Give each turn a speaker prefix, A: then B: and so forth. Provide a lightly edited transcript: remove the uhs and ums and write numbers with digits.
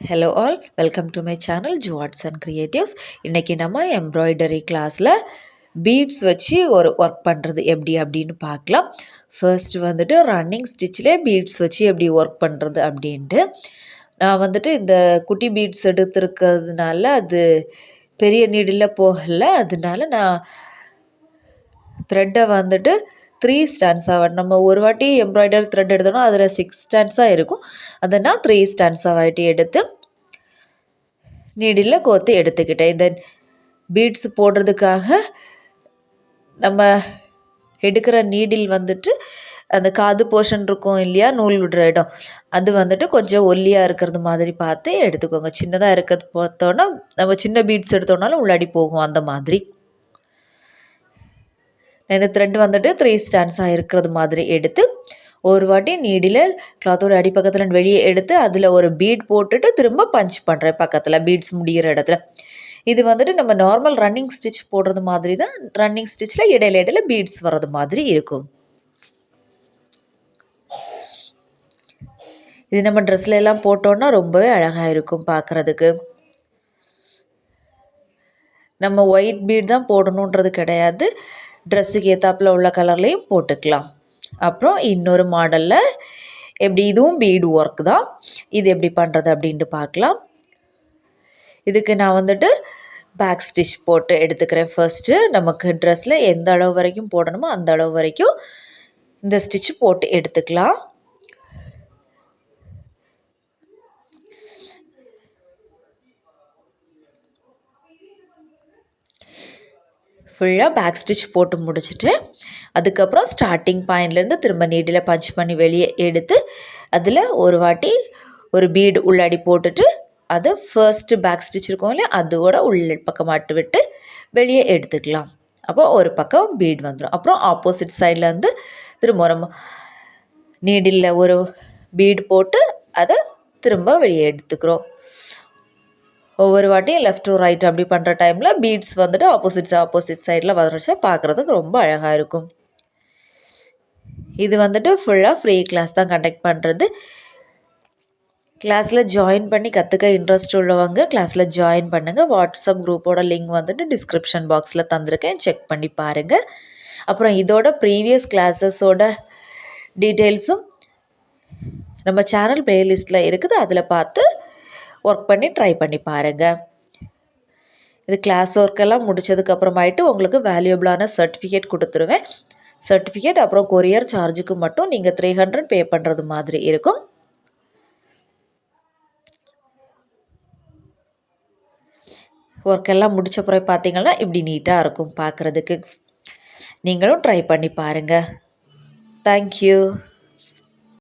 A: Hello all, welcome to my channel Jewats and Creatives. இன்னைக்கு நம்ம embroidery கிளாஸில் beads வச்சு ஒரு ஒர்க் பண்ணுறது எப்படி அப்படின்னு பார்க்கலாம். ஃபர்ஸ்ட் வந்துட்டு ரன்னிங் ஸ்டிச்சில் பீட்ஸ் வச்சு எப்படி ஒர்க் பண்ணுறது அப்படின்ட்டு நான் வந்துட்டு இந்த குட்டி பீட்ஸ் எடுத்துருக்கிறதுனால அது பெரிய நீடில் போகலை. அதனால நான் த்ரெட்டை வந்துட்டு 3 ஸ்டாண்ட்ஸாக நம்ம ஒரு வாட்டி எம்ப்ராய்டரி த்ரெட் எடுத்தோம்னா அதில் 6 ஸ்டாண்ட்ஸாக இருக்கும். அதை நான் 3 ஸ்டாண்ட்ஸாக வாட்டி எடுத்து நீடில் கோர்த்து எடுத்துக்கிட்டேன். இந்த பீட்ஸ் போடுறதுக்காக நம்ம எடுக்கிற நீடில் வந்துட்டு அந்த காது போர்ஷன் இருக்கும் இல்லையா, நூல் விடுற இடம், அது வந்துட்டு கொஞ்சம் ஒல்லியாக இருக்கிறது மாதிரி பார்த்து எடுத்துக்கோங்க. சின்னதாக இருக்கிறது பார்த்தோன்னா நம்ம சின்ன பீட்ஸ் எடுத்தோம்னாலும் உள்ளாடி போகும். அந்த மாதிரி இந்த த்ரெட் வந்துட்டு 3 ஸ்டாண்ட்ஸாக இருக்கிறது மாதிரி எடுத்து ஒரு வாட்டி நீடில் கிளாத்தோட அடிப்பக்கத்தில் வெளியே எடுத்து அதில் ஒரு பீட் போட்டுட்டு திரும்ப பஞ்ச் பண்ணுறேன் பக்கத்தில் பீட்ஸ் முடிகிற இடத்துல. இது வந்துட்டு நம்ம நார்மல் ரன்னிங் ஸ்டிச் போடுறது மாதிரி தான். ரன்னிங் ஸ்டிச்சில் இடையில பீட்ஸ் வர்றது மாதிரி இருக்கும். இது நம்ம ட்ரெஸ்ல எல்லாம் போட்டோன்னா ரொம்பவே அழகாக இருக்கும் பார்க்குறதுக்கு. நம்ம ஒயிட் பீட் தான் போடணுன்றது கிடையாது, ட்ரெஸ்ஸுக்கு ஏற்றாப்புல உள்ள கலர்லேயும் போட்டுக்கலாம். அப்புறம் இன்னொரு மாடலில் எப்படி, இதுவும் பீடு ஒர்க் தான், இது எப்படி பண்ணுறது அப்படின்ட்டு பார்க்கலாம். இதுக்கு நான் வந்துட்டு பேக் ஸ்டிச் போட்டு எடுத்துக்கிறேன். ஃபர்ஸ்ட்டு நமக்கு ட்ரெஸ்ஸில் எந்த அளவு வரைக்கும் போடணுமோ அந்த அளவு வரைக்கும் இந்த ஸ்டிச் போட்டு எடுத்துக்கலாம். ஃபுல்லாக பேக் ஸ்டிச் போட்டு முடிச்சுட்டு அதுக்கப்புறம் ஸ்டார்டிங் பாயிண்ட்லேருந்து திரும்ப நீடில் பஞ்ச் பண்ணி வெளியே எடுத்து அதில் ஒரு வாட்டி ஒரு பீடு உள்ளாடி போட்டுட்டு அதை ஃபர்ஸ்ட்டு பேக் ஸ்டிச் இருக்கும் இல்லையா, அதோட உள்ள பக்கம் மாட்டு விட்டு வெளியே எடுத்துக்கலாம். அப்போ ஒரு பக்கம் பீட் வந்துடும். அப்புறம் ஆப்போசிட் சைட்லேருந்து திரும்ப நம்ம நீடில் ஒரு பீடு போட்டு அதை திரும்ப வெளியே எடுத்துக்கிறோம். ஒவ்வொரு வாட்டியும் லெஃப்ட் டு ரைட் அப்படி பண்ணுற டைமில் பீட்ஸ் வந்துட்டு ஆப்போசிட் சைடில் வந்துருச்சா பார்க்குறதுக்கு ரொம்ப அழகாக இருக்கும். இது வந்துட்டு ஃபுல்லாக ஃப்ரீ கிளாஸ் தான் கண்டக்ட் பண்ணுறது. கிளாஸில் ஜாயின் பண்ணி கற்றுக்க இன்ட்ரெஸ்ட் உள்ளவங்க கிளாஸில் ஜாயின் பண்ணுங்கள். வாட்ஸ்அப் குரூப்போட லிங்க் வந்துட்டு டிஸ்கிரிப்ஷன் பாக்ஸில் தந்திருக்கேன், செக் பண்ணி பாருங்கள். அப்புறம் இதோட ப்ரீவியஸ் கிளாஸஸோட டீட்டெயில்ஸும் நம்ம சேனல் ப்ளேலிஸ்ட்டில் இருக்குது, அதில் பார்த்து ஒர்க் பண்ணி ட்ரை பண்ணி பாருங்கள். இது கிளாஸ் ஒர்க்கெல்லாம் முடித்ததுக்கப்புறமாயிட்டு உங்களுக்கு வேல்யூபிளான சர்டிஃபிகேட் கொடுத்துருவேன். சர்டிஃபிகேட் அப்புறம் கொரியர் சார்ஜுக்கு மட்டும் நீங்கள் 300 பே பண்ணுறது மாதிரி இருக்கும். ஒர்க்கெல்லாம் முடித்த பிறகு பார்த்தீங்கன்னா இப்படி நீட்டாக இருக்கும் பார்க்குறதுக்கு. நீங்களும் ட்ரை பண்ணி பாருங்கள். தேங்க்யூ.